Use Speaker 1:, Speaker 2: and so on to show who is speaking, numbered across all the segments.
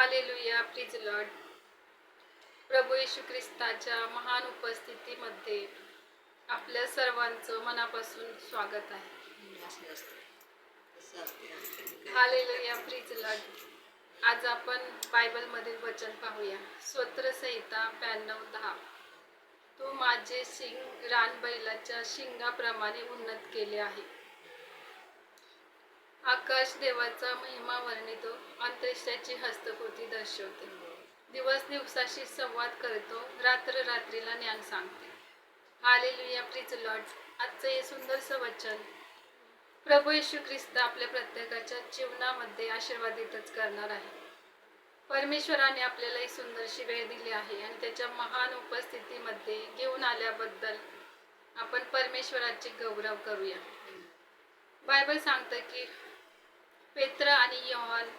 Speaker 1: Hallelujah, प्रिज Lord. प्रभू येशू ख्रिस्ताच्या महान उपस्थितीमध्ये आपल्या सर्वांचं मनापासून स्वागत आहे. Hallelujah, प्रिज Lord. आज आपण बायबलमधील वचन पाहूया. स्तोत्रसंहिता 92:10. तू माझे शिंग रानबैलाच्या शिंगाप्रमाणे उन्नत केले आहे. आकाश देवाचा महिमा वर्णितो, अंतरिक्षाची हस्तकृती दर्शवते. दिवस दिवसाशी संवाद करतो, रात्र रात्रीला ज्ञान सांगते. Hallelujah, प्रिज Lord. आजचं हे सुंदरसं वचन प्रभू येशू ख्रिस्त आपल्या प्रत्येकाच्या जीवनामध्ये आशीर्वादितच करणार आहे. परमेश्वराने आपल्याला एक सुंदरशी वेळ दिली आहे आणि त्याच्या महान उपस्थितीमध्ये घेऊन आल्याबद्दल आपण परमेश्वराचे गौरव करूया. बायबल सांगतं की पेत्र आणि योहान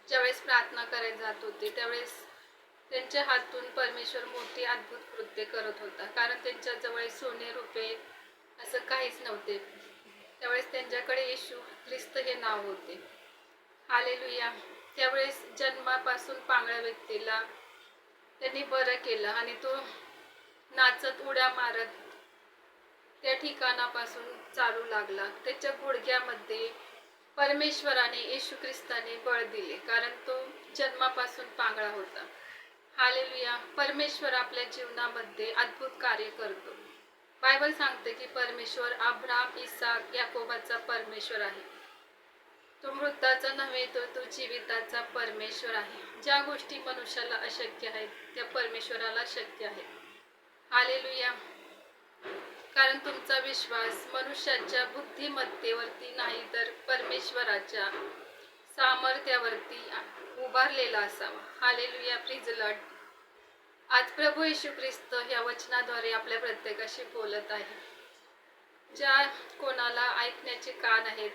Speaker 1: ज्यावेळेस प्रार्थना करायला जात होते त्यावेळेस त्यांच्या हातून परमेश्वर मोठी अद्भुत कृत्य करत होता. कारण त्यांच्याजवळ सोने रुपये असं काहीच नव्हते. त्यावेळेस त्यांच्याकडे येशू ख्रिस्त हे नाव होते. हालेलुया. त्यावेळेस जन्मापासून पांगळ्या व्यक्तीला त्यांनी बरं केलं आणि तो नाचत उड्या मारत त्या ठिकाणापासून चालू लागला. त्याच्या गुडघ्यामध्ये परमेश्वराने येशू ख्रिस्ताने बळ दिले, कारण तो जन्मापासून पांगळा होता. हालेलुया. परमेश्वर आपल्या जीवनामध्ये अद्भुत कार्य करतो. बायबल सांगते की परमेश्वर अब्राहम, इसाक, याकोबाचा परमेश्वर आहे. तो मृताचा नव्हे, तो जीविताचा परमेश्वर आहे. ज्या गोष्टी मनुष्याला अशक्य आहेत त्या परमेश्वराला शक्य आहेत. हालेलुया. कारण तुमचा विश्वास मनुष्याच्या बुद्धिमत्तेवरती नाही तर परमेश्वराच्या सामर्थ्यावरती उभारलेला असावा. Hallelujah, प्रिज Lord. आज प्रभू येशू ख्रिस्त या वचनाद्वारे आपल्या प्रत्येकाशी बोलत आहे. ज्या कोणाला ऐकण्याचे कान आहेत,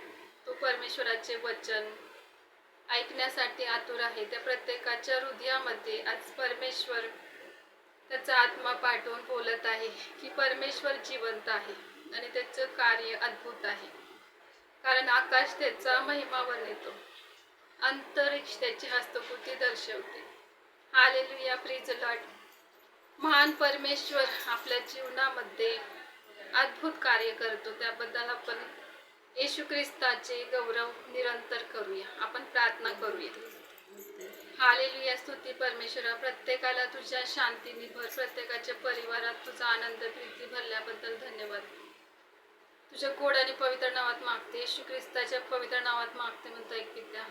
Speaker 1: तो परमेश्वराचे वचन ऐकण्यासाठी आतुर आहे, त्या प्रत्येकाच्या हृदयामध्ये आज परमेश्वर त्याचा आत्मा पाठवून बोलत आहे की परमेश्वर जिवंत आहे आणि त्याचं कार्य अद्भुत आहे. कारण आकाश त्याचा महिमा वर्णितो, अंतरिक्ष त्याची हस्तकृती दर्शवते. Hallelujah, प्रिज Lord. महान परमेश्वर आपल्या जीवनामध्ये अद्भुत कार्य करतो. त्याबद्दल आपण येशू ख्रिस्ताचे गौरव निरंतर करूया. आपण प्रार्थना करूया. हालेलुया. स्तुती परमेश्वरा. प्रत्येकाला तुझ्या शांतीने भर. प्रत्येकाच्या परिवारात तुझा आनंद प्रीती भरल्याबद्दल धन्यवाद. तुझ्या गोड आणि पवित्र नावात मागते, येशू ख्रिस्ताच्या पवित्र नावात मागते म्हणतो. एक पित्या,